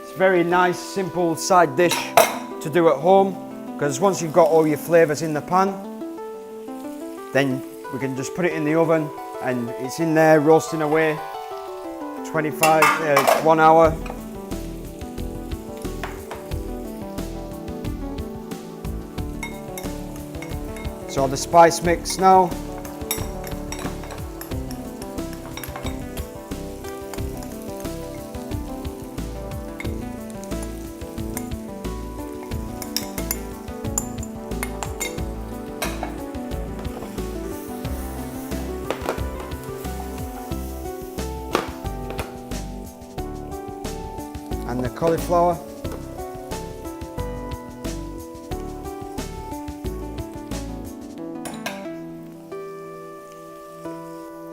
It's a very nice, simple side dish to do at home, because once you've got all your flavours in the pan, then we can just put it in the oven and it's in there roasting away 1 hour. So the spice mix now. And the cauliflower.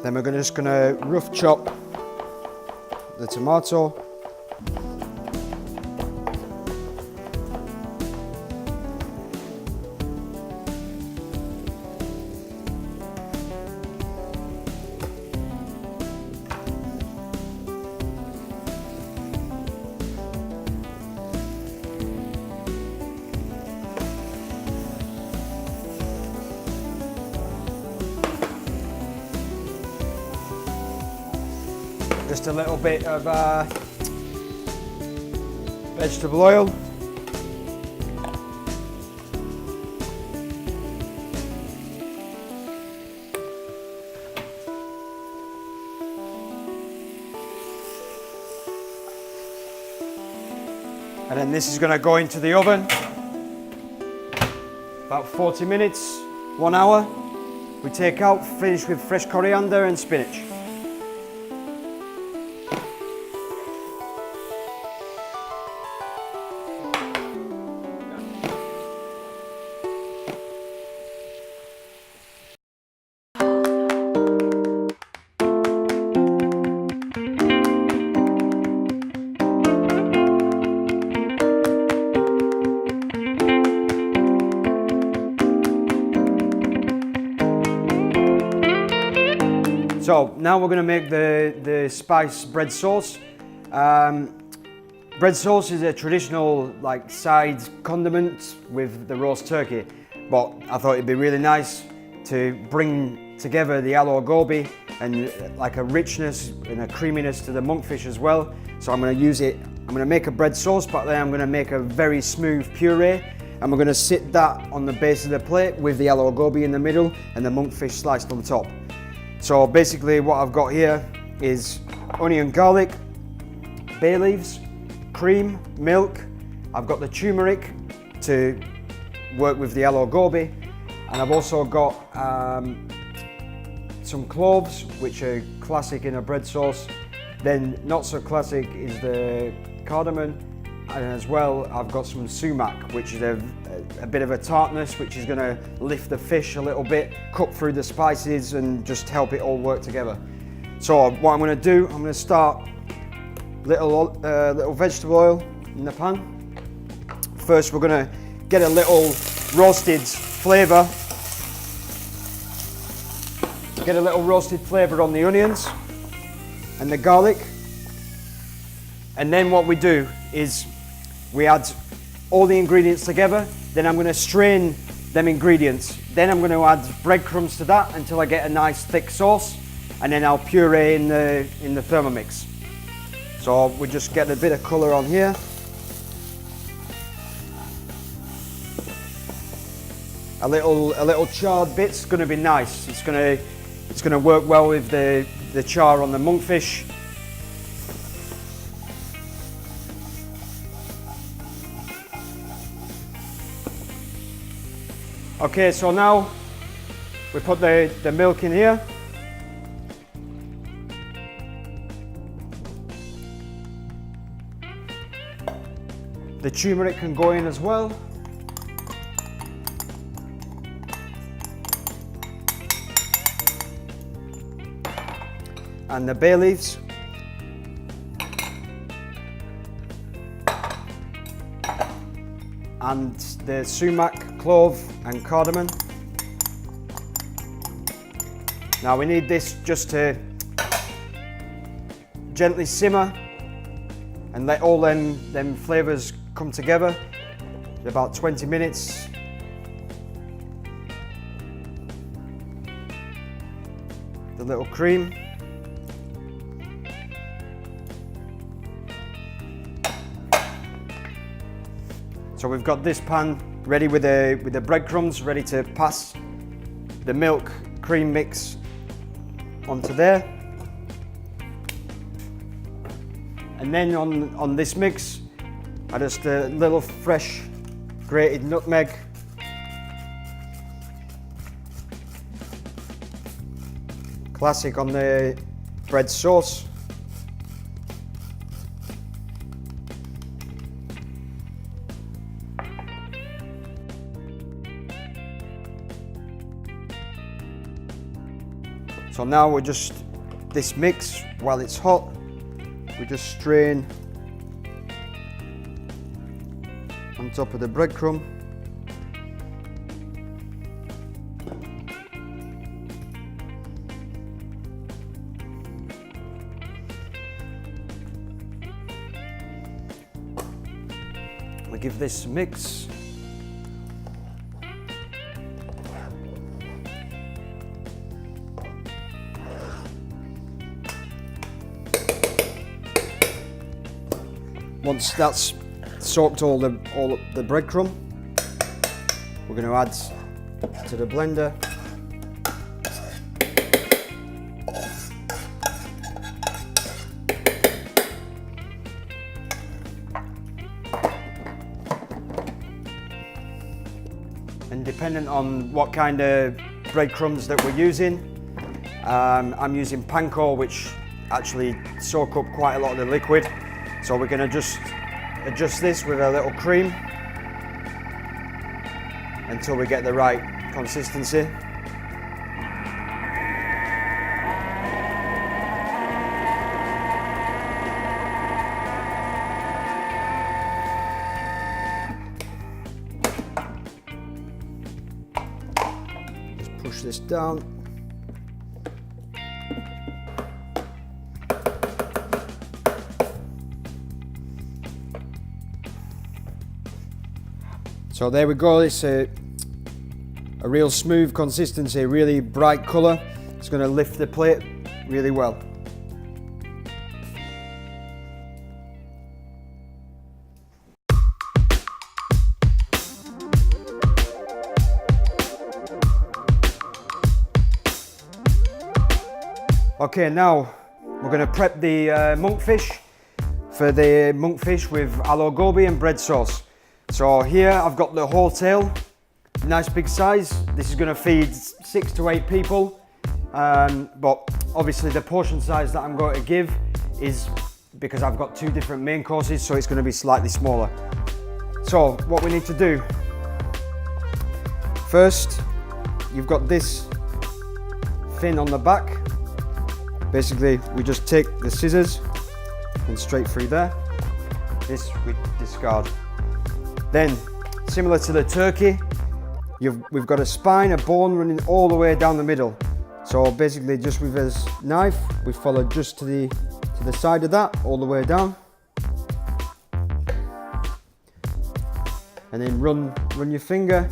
Then we're just going to rough chop the tomato. Just a little bit of vegetable oil. And then this is going to go into the oven. About 40 minutes, 1 hour. We take out, finish with fresh coriander and spinach. So now we're going to make the spice bread sauce. Bread sauce is a traditional side condiment with the roast turkey, but I thought it'd be really nice to bring together the aloo gobi and a richness and a creaminess to the monkfish as well. So I'm going to use it. I'm going to make a bread sauce, but then I'm going to make a very smooth puree, and we're going to sit that on the base of the plate with the aloo gobi in the middle and the monkfish sliced on top. So basically what I've got here is onion, garlic, bay leaves, cream, milk. I've got the turmeric to work with the yellow gobi, and I've also got some cloves, which are classic in a bread sauce. Then not so classic is the cardamom, and as well I've got some sumac, which is a bit of a tartness, which is going to lift the fish a little bit, cut through the spices and just help it all work together. So what I'm going to do, I'm going to start little vegetable oil in the pan. First we're going to get a little roasted flavour. Get a little roasted flavour on the onions and the garlic. And then what we do is we add all the ingredients together. Then I'm going to strain them ingredients. Then I'm going to add breadcrumbs to that until I get a nice thick sauce. And then I'll puree in the Thermomix. So we just get a bit of colour on here. A little charred bit's going to be nice. It's going to work well with the char on the monkfish. Okay, so now we put the milk in here. The turmeric can go in as well. And the bay leaves. And the sumac, clove and cardamom. Now we need this just to gently simmer and let all them flavours come together. About 20 minutes. The little cream. So we've got this pan ready with the breadcrumbs, ready to pass the milk cream mix onto there. And then on this mix, I just a little fresh grated nutmeg. Classic on the bread sauce. So now we're just, this mix, while it's hot, we just strain on top of the breadcrumb. We give this a mix. Once that's soaked all the breadcrumb, we're going to add to the blender. And depending on what kind of breadcrumbs that we're using, I'm using panko, which actually soak up quite a lot of the liquid. So we're going to just adjust this with a little cream until we get the right consistency. Just push this down. So there we go, it's a real smooth consistency, really bright colour. It's going to lift the plate really well. Okay, now we're going to prep the monkfish for the monkfish with aloo gobi and bread sauce. So here I've got the whole tail, nice big size. This is going to feed 6 to 8 people, but obviously the portion size that I'm going to give is because I've got 2 different main courses, so it's going to be slightly smaller. So what we need to do, first you've got this fin on the back. Basically we just take the scissors and straight through there. This we discard. Then, similar to the turkey, we've got a spine, a bone running all the way down the middle. So basically just with this knife, we follow just to the side of that, all the way down. And then run your finger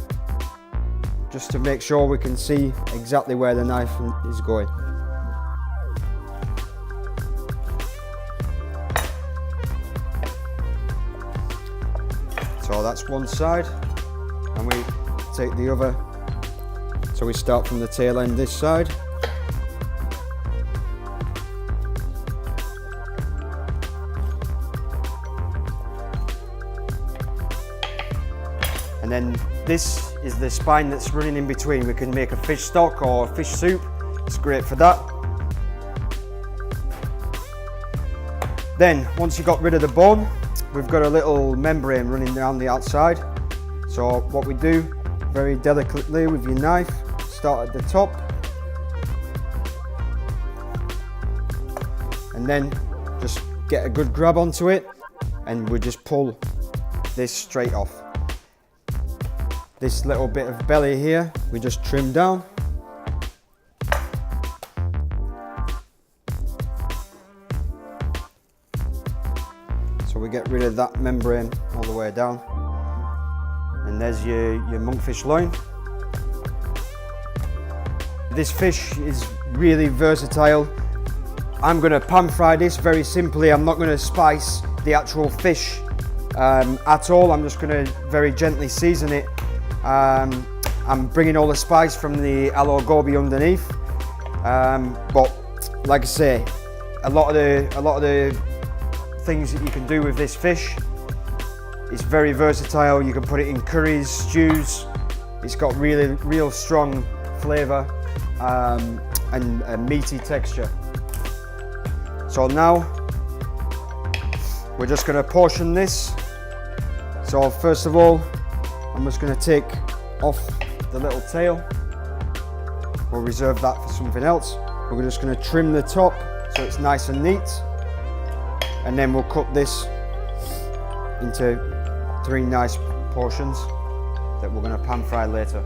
just to make sure we can see exactly where the knife is going. So that's one side, and we take the other. So we start from the tail end this side. And then this is the spine that's running in between. We can make a fish stock or fish soup. It's great for that. Then, once you've got rid of the bone, we've got a little membrane running down the outside. So what we do, very delicately with your knife, start at the top. And then just get a good grab onto it, and we just pull this straight off. This little bit of belly here, we just trim down. So we get rid of that membrane all the way down. And there's your monkfish loin. This fish is really versatile. I'm going to pan fry this very simply. I'm not going to spice the actual fish at all. I'm just going to very gently season it. I'm bringing all the spice from the aloo gobi underneath. But like I say, a lot of the things that you can do with this fish. It's very versatile. You can put it in curries, stews. It's got real strong flavour and a meaty texture. So now we're just going to portion this. So first of all, I'm just going to take off the little tail. We'll reserve that for something else. We're just going to trim the top so it's nice and neat. And then we'll cut this into 3 nice portions that we're going to pan fry later.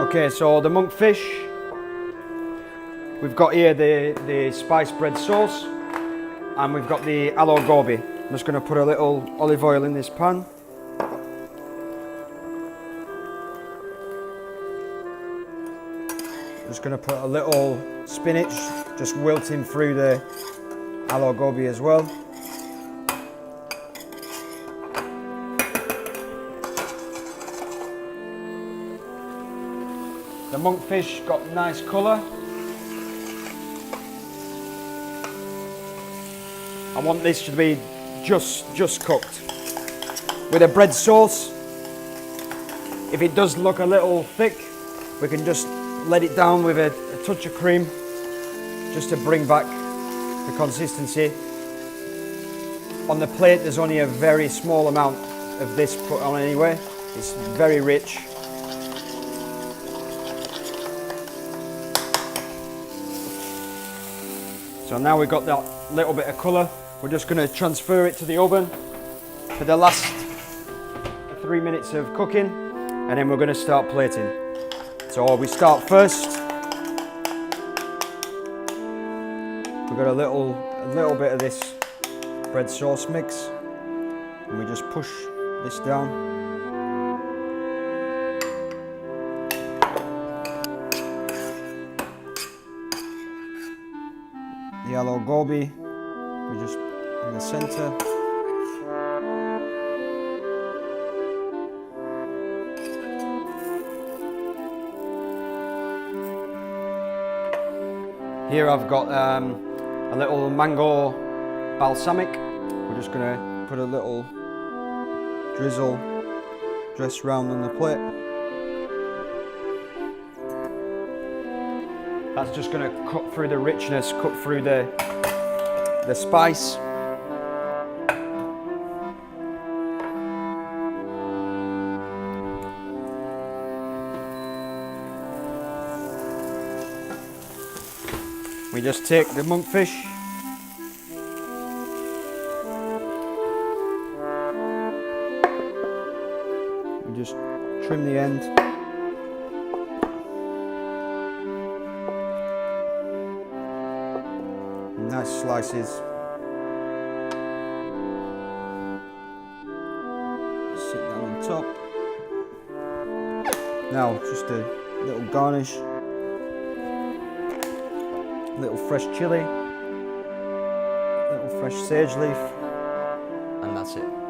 Okay, so the monkfish, we've got here the spiced bread sauce, and we've got the aloo gobi. I'm just going to put a little olive oil in this pan. Just going to put a little spinach, just wilting through the aloo gobi as well. The monkfish got nice colour. I want this to be just cooked. With a bread sauce, if it does look a little thick, we can just let it down with a touch of cream just to bring back the consistency. On the plate there's only a very small amount of this put on anyway. It's very rich. So now we've got that little bit of colour, we're just going to transfer it to the oven for the last 3 minutes of cooking, and then we're going to start plating. So we start first. We've got a little bit of this bread sauce mix, and we just push this down. The aloo gobi, we just in the centre. Here I've got a little mango balsamic. We're just gonna put a little drizzle just round on the plate. That's just gonna cut through the richness, cut through the spice. We just take the monkfish, we just trim the end. Nice slices. Sit that on top. Now just a little garnish. Little fresh chilli, little fresh sage leaf, and that's it.